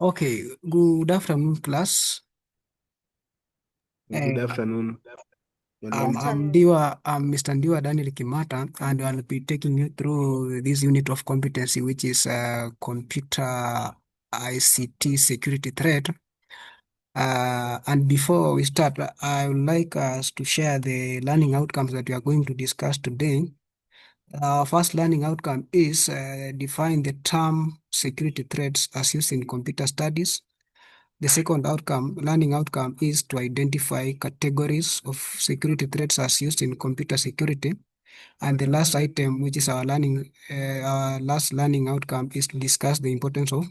Okay, good afternoon, class. Good Uh, afternoon, Madam. I'm Mr. Ndiwa Daniel Kimata, and I'll be taking you through this unit of competency, which is computer ICT security threat. And before we start, I would like us to share the learning outcomes that we are going to discuss today. Our first learning outcome is define the term security threats as used in computer studies. The second learning outcome, is to identify categories of security threats as used in computer security. And the last item, which is our last learning outcome, is to discuss the importance of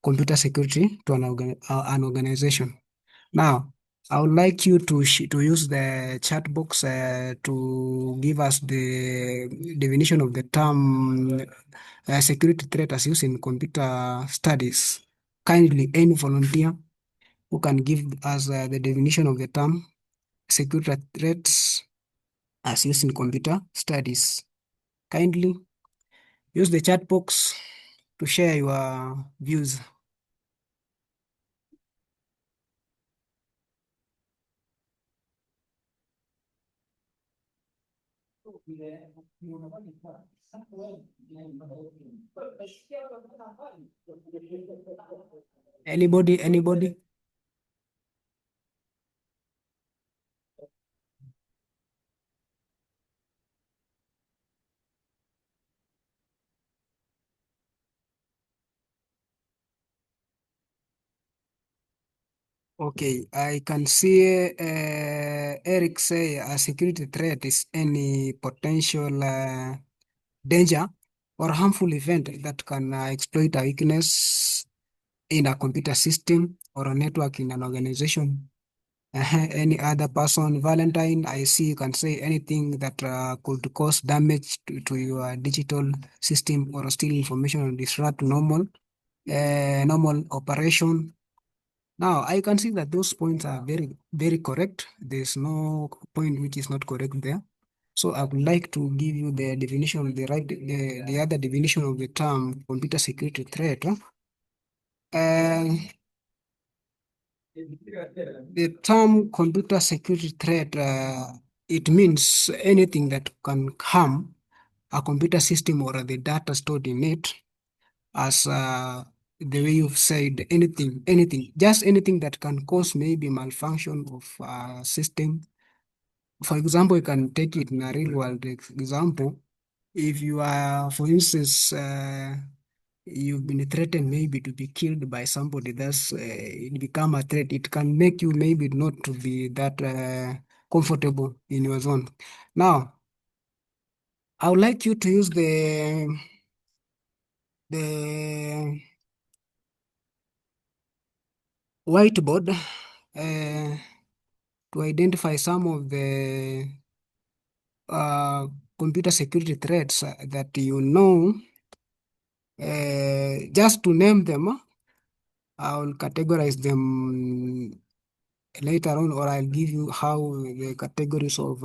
computer security to an organization. Now, I would like you to use the chat box to give us the definition of the term security threat as used in computer studies. Kindly, any volunteer who can give us the definition of the term security threats as used in computer studies. Kindly use the chat box to share your views. Anybody? Okay, I can see Eric say a security threat is any potential danger or harmful event that can exploit a weakness in a computer system or a network in an organization. Any other person, Valentine, I see you can say anything that could cause damage to your digital system or steal information or disrupt normal operation. Now, I can see that those points are very, very correct. There's no point which is not correct there. So I would like to give you the definition, the other definition of the term computer security threat. Uh, the term computer security threat, it means anything that can harm a computer system or the data stored in it, as the way you've said, just anything that can cause maybe malfunction of a system. For example, you can take it in a real world example. If you are, for instance, you've been threatened maybe to be killed by somebody, that's it become a threat. It can make you maybe not to be that comfortable in your zone. Now, I would like you to use the whiteboard to identify some of the computer security threats that you know. Just to name them, I'll categorize them later on, or I'll give you how the categories of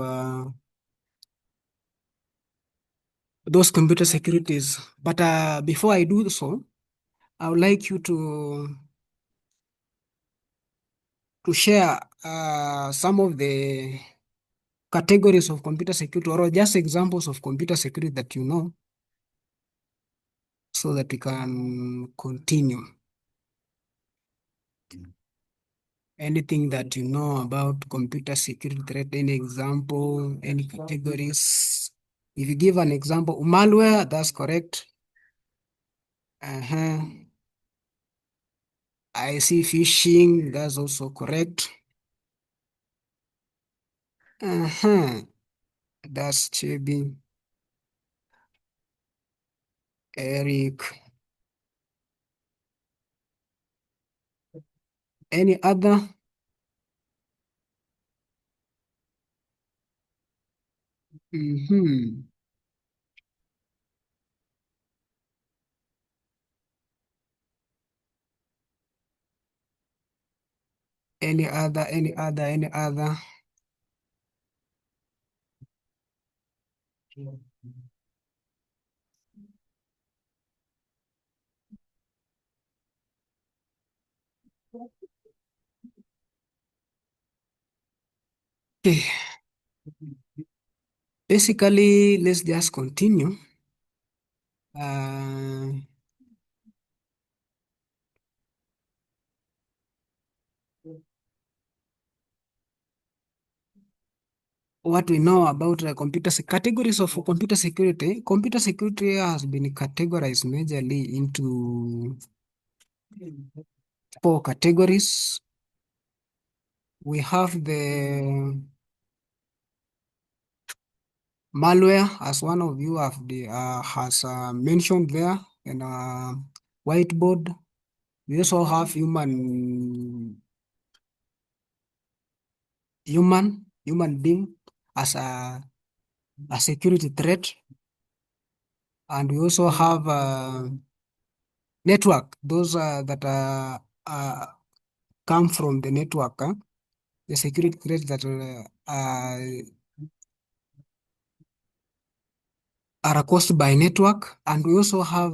those computer securities. But before I do so, I would like you to share some of the categories of computer security, or just examples of computer security that you know, so that we can continue. Anything that you know about computer security threat, any example, any categories. If you give an example, malware, that's correct. Uh-huh. I see phishing, that's also correct. Uh-huh. That's Chibi. Eric. Any other? Mm-hmm. Any other? Okay. Basically, let's just continue. Uh, what we know about categories of computer security. Computer security has been categorized majorly into four categories. We have the malware, as one of you have has mentioned there in a whiteboard. We also have human being as a security threat, and we also have network, those that come from the network, the security threats that are caused by network, and we also have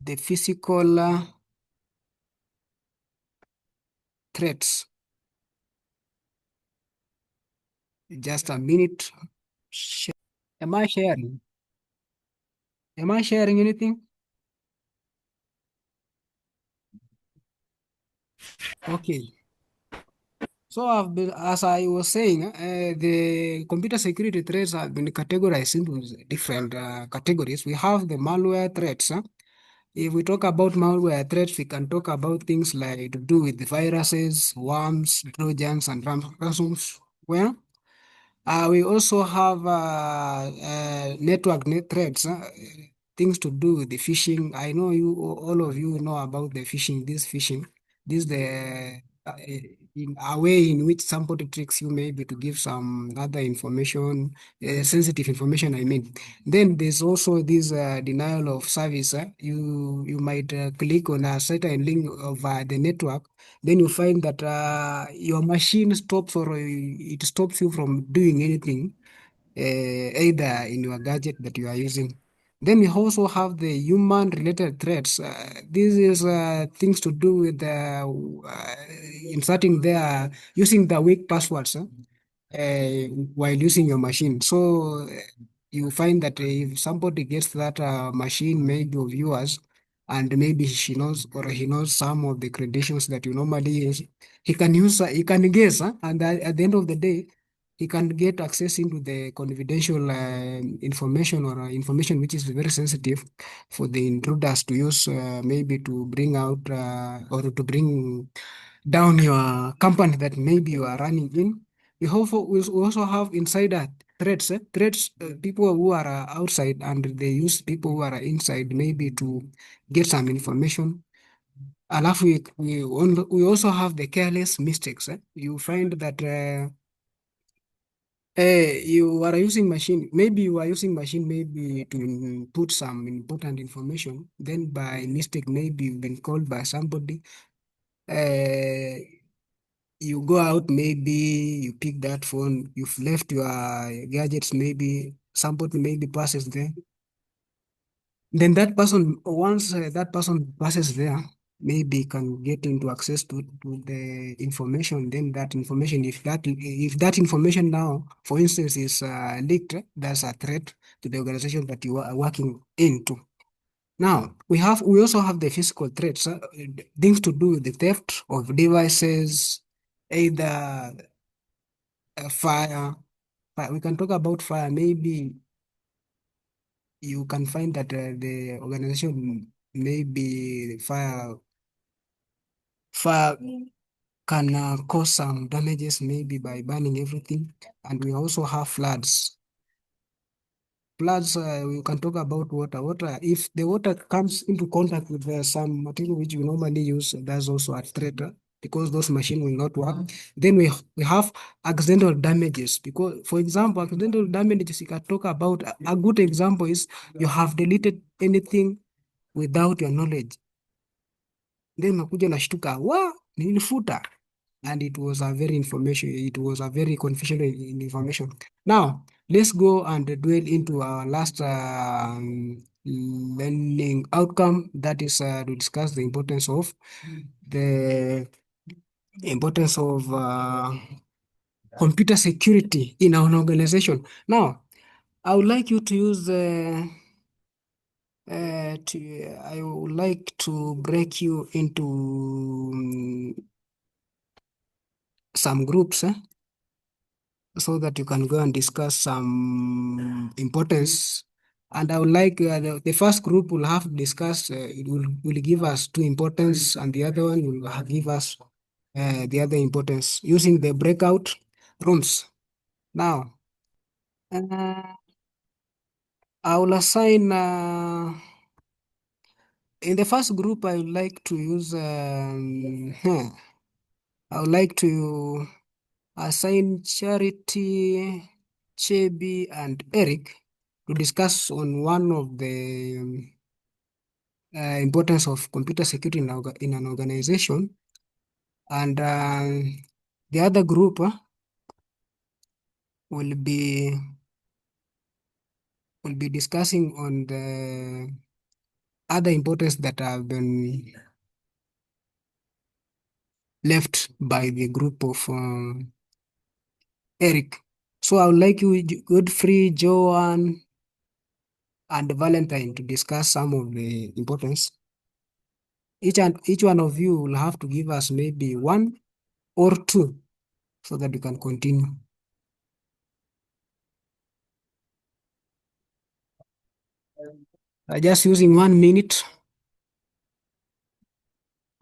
the physical threats. Just a minute. Am I sharing? Am I sharing anything? Okay. So, as I was saying, the computer security threats have been categorized into different categories. We have the malware threats. If we talk about malware threats, we can talk about things like to do with the viruses, worms, trojans, and ransomware. We also have threats, things to do with the phishing. I know all of you know about the phishing. This the in a way in which somebody tricks you maybe to give some other information, sensitive information. I mean, then there's also this denial of service. You might click on a certain link of the network, then you find that your machine stops or it stops you from doing anything, either in your gadget that you are using. Then we also have the human related threats. This is things to do with inserting their using the weak passwords while using your machine. So you find that if somebody gets that machine, maybe of yours, and maybe she knows or he knows some of the credentials that you normally use, he can guess, and at the end of the day, he can get access into the confidential information or information which is very sensitive for the intruders to use, maybe to bring out or to bring down your company that maybe you are running in. We also have insider threats. Threats, people who are outside and they use people who are inside maybe to get some information. Alafu we also have the careless mistakes. You find that you are using machine. Maybe you are using machine maybe to input some important information. Then by mistake, maybe you've been called by somebody. Uh, you go out, maybe you pick that phone. You've left your gadgets. Maybe somebody maybe passes there. Then that person, once that person passes there, maybe can get into access to the information. Then that information, if that information now, for instance, is leaked, that's a threat to the organization that you are working into. Now we also have the physical threats, things to do with the theft of devices, either fire. We can talk about fire. Maybe you can find that the organization maybe fire can cause some damages maybe by burning everything. And we also have floods. Floods, we can talk about water. If the water comes into contact with some material which we normally use, that's also a threat, because those machines will not work. Then we have accidental damages, because, for example, accidental damages, you can talk about a good example is you have deleted anything without your knowledge. Then unakuja unashtuka, nilifuta. And it was a very confusion information. Now, let's go and dwell into our learning outcome. That is to discuss the the importance of computer security in an organization. Now, I would like you to use I would like to break you into some groups so that you can go and discuss some importance. And I would like the first group will have discussed, it will give us two importance, and the other one will give us the other importance using the breakout rooms. Now, uh, I will assign, in the first group, I would like to use, I would like to assign Charity, Chebi, and Eric to discuss on one of the importance of computer security in an organization. And the other group will be discussing on the other importance that have been left by the group of Eric. So I would like you, Godfrey, Joanne, and Valentine, to discuss some of the importance. Each one of you will have to give us maybe one or two so that we can continue. Just using 1 minute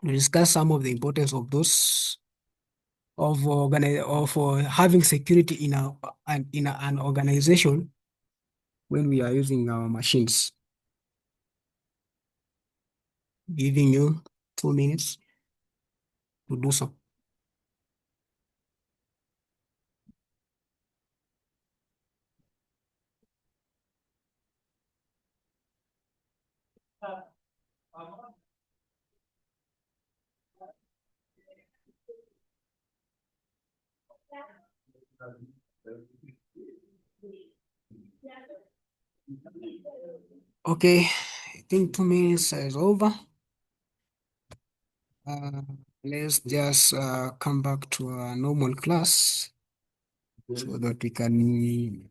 to discuss some of the importance of those of having security in an organization when we are using our machines. Giving you 2 minutes to do so. Okay, I think 2 minutes is over. Let's just come back to our normal class so that we can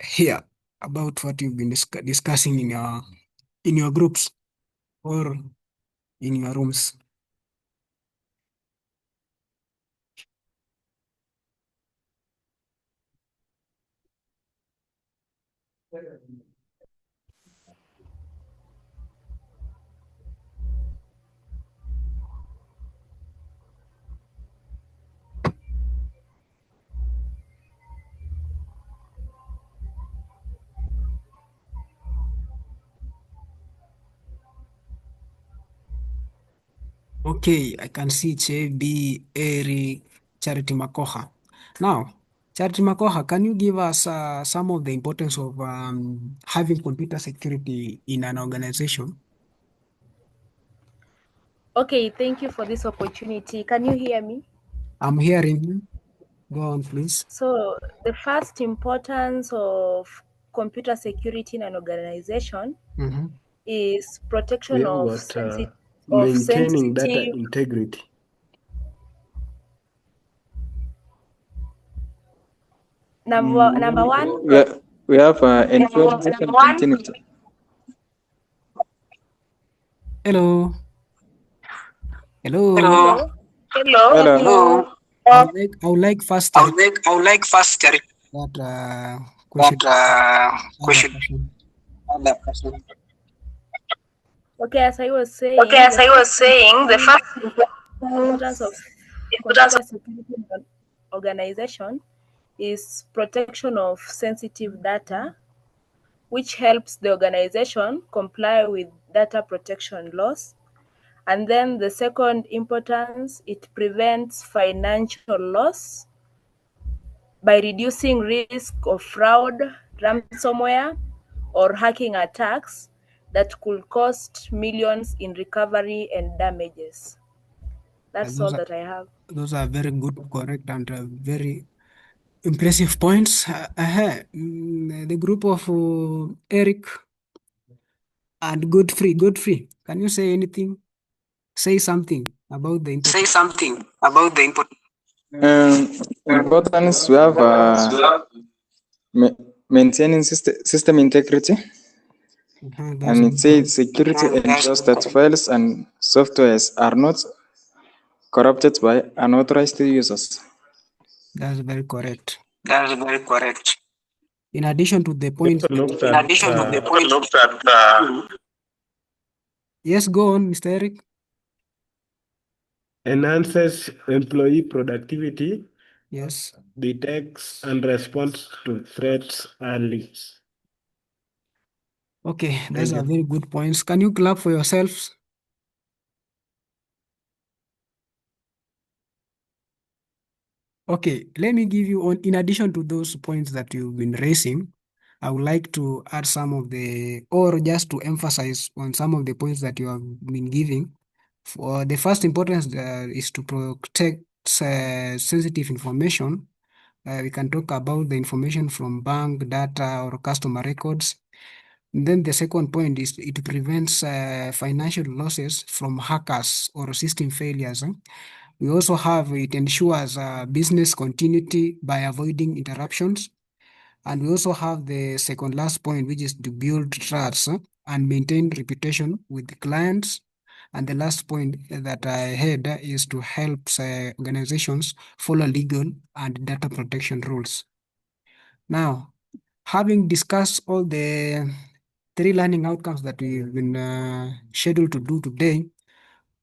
hear about what you've been discussing in your groups or in your rooms. Okay, I can see Chebi, Eri, Charity Makoha. Now, Charity Makoha, can you give us some of the importance of having computer security in an organization? Okay, thank you for this opportunity. Can you hear me? I'm hearing you. Go on, please. So, the first importance of computer security in an organization is protection of maintaining data sensitive. integrity. Number one. We have information continuity. Hello. Hello. Hello. Hello. I would like first. I would like first that question. question. Okay, as I was saying. The first importance of computer security in an organization is protection of sensitive data, which helps the organization comply with data protection laws. And then the second importance, it prevents financial loss by reducing risk of fraud, ransomware, or hacking attacks that could cost millions in recovery and damages. That's all that I have. Those are very good, correct, and very Impressive points. The group of Eric and Godfrey. Godfrey, can you say anything? Say something about the importance. Say something about the importance. Importance we have maintaining system integrity, That's and it very says correct. security ensures that files and softwares are not corrupted by unauthorized users. That's very correct. That's very correct. In addition to the point. In addition to the point. Yes, go on, Mr. Eric. Enhances employee productivity. Yes. Detects and responds to threats early. Okay, those are very good points. Can you clap for yourselves? Okay, let me give you, in addition to those points that you've been raising, I would like to add some of the, or just to emphasize on some of the points that you have been giving. For the first importance is to protect sensitive information. We can talk about the information from bank data or customer records. And then the second point is it prevents financial losses from hackers or system failures. We also have it ensures business continuity by avoiding interruptions. And we also have the second last point, which is to build trust and maintain reputation with the clients. And the last point that I had is to help organizations follow legal and data protection rules. Now, having discussed all the three learning outcomes that we've been scheduled to do today,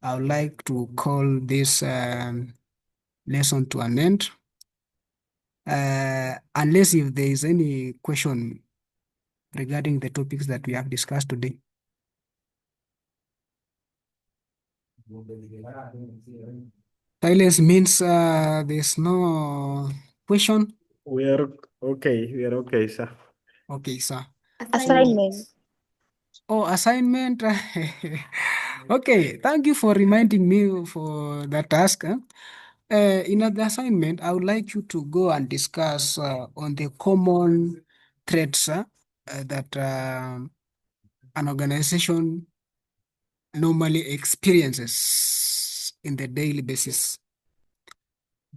I would like to call this lesson to an end. Unless if there is any question regarding the topics that we have discussed today. Silence means there's no question. We are okay, sir. Okay, sir. Assignment. Oh, assignment. Okay, thank you for reminding me for that task. In the assignment, I would like you to go and discuss on the common threats that an organization normally experiences in the daily basis.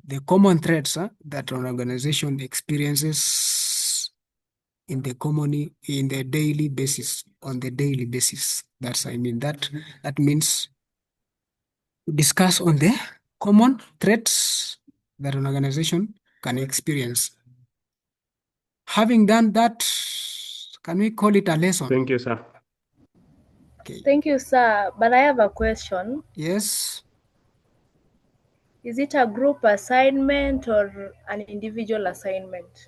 The common threats that an organization experiences in the daily basis, on the daily basis. That means discuss on the common threats that an organization can experience. Having done that, can we call it a lesson? Thank you, sir. Okay. Thank you, sir. But I have a question. Yes. Is it a group assignment or an individual assignment?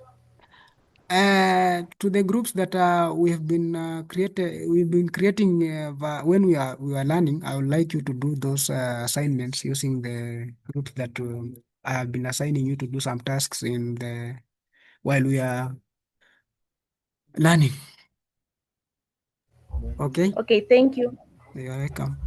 To the groups that we have been creating when we are learning. I would like you to do those assignments using the groups that I have been assigning you to do some tasks in the while we are learning. Okay. Okay, thank you. You are welcome.